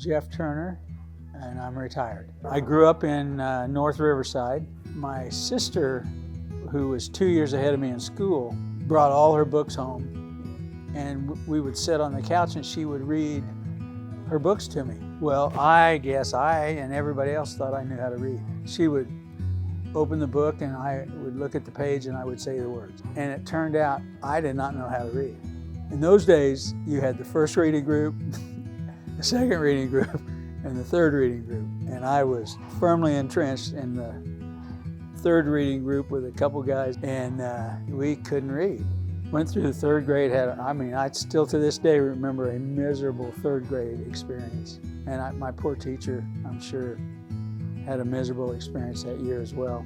Jeff Turner, and I'm retired. I grew up in North Riverside. My sister, who was 2 years ahead of me in school, brought all her books home, and we would sit on the couch and she would read her books to me. Well, I guess I and everybody else thought I knew how to read. She would open the book and I would look at the page and I would say the words. And it turned out I did not know how to read. In those days, you had the first reading group, the second reading group, and the third reading group. And I was firmly entrenched in the third reading group with a couple guys, and we couldn't read. Went through the third grade, I still to this day remember a miserable third grade experience. And my poor teacher, I'm sure, had a miserable experience that year as well.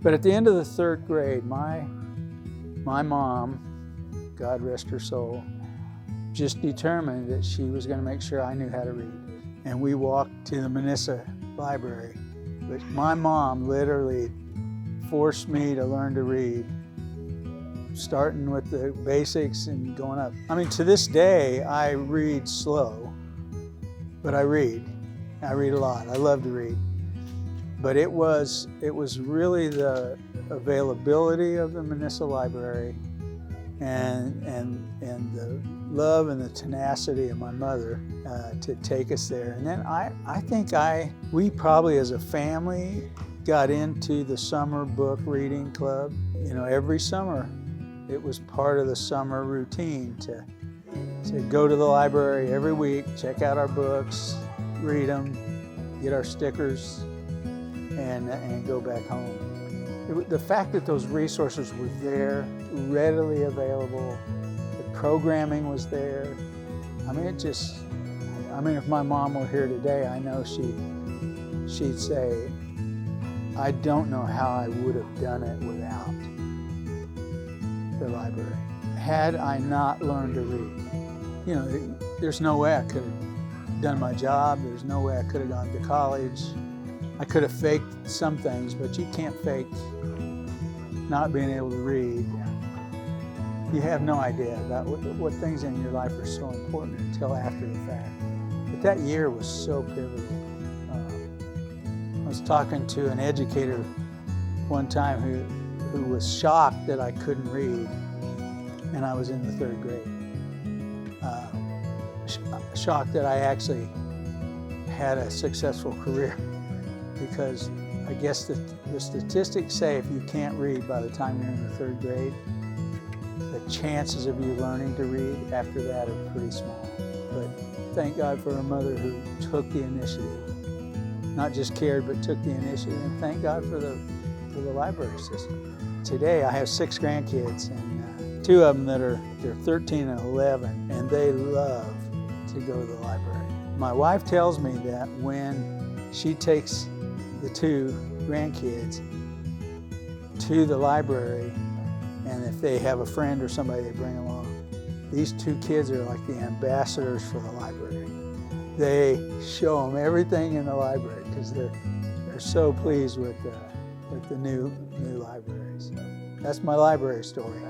But at the end of the third grade, my mom, God rest her soul, just determined that she was going to make sure I knew how to read. And we walked to the Wichita Library. But my mom literally forced me to learn to read, starting with the basics and going up. I mean, to this day, I read slow, but I read. I read a lot. I love to read. But it was really the availability of the Wichita Library and the love and the tenacity of my mother to take us there. And then I think we probably as a family got into the summer book reading club. You know, every summer it was part of the summer routine to go to the library every week, check out our books, read them, get our stickers, and go back home. The fact that those resources were there, readily available, the programming was there. I mean, if my mom were here today, I know she'd say, I don't know how I would have done it without the library. Had I not learned to read, you know, there's no way I could have done my job. There's no way I could have gone to college. I could have faked some things, but you can't fake not being able to read. You have no idea about what things in your life are so important until after the fact. But that year was so pivotal. I was talking to an educator one time who was shocked that I couldn't read, and I was in the third grade. Shocked that I actually had a successful career, because I guess the statistics say if you can't read by the time you're in the third grade, the chances of you learning to read after that are pretty small. But thank God for a mother who took the initiative, not just cared, but took the initiative, and thank God for the library system. Today I have 6 grandkids, and 2 of them they're 13 and 11, and they love to go to the library. My wife tells me that when she takes the 2 grandkids to the library, and if they have a friend or somebody they bring along, these 2 kids are like the ambassadors for the library. They show them everything in the library because they're so pleased with the new library. So that's my library story.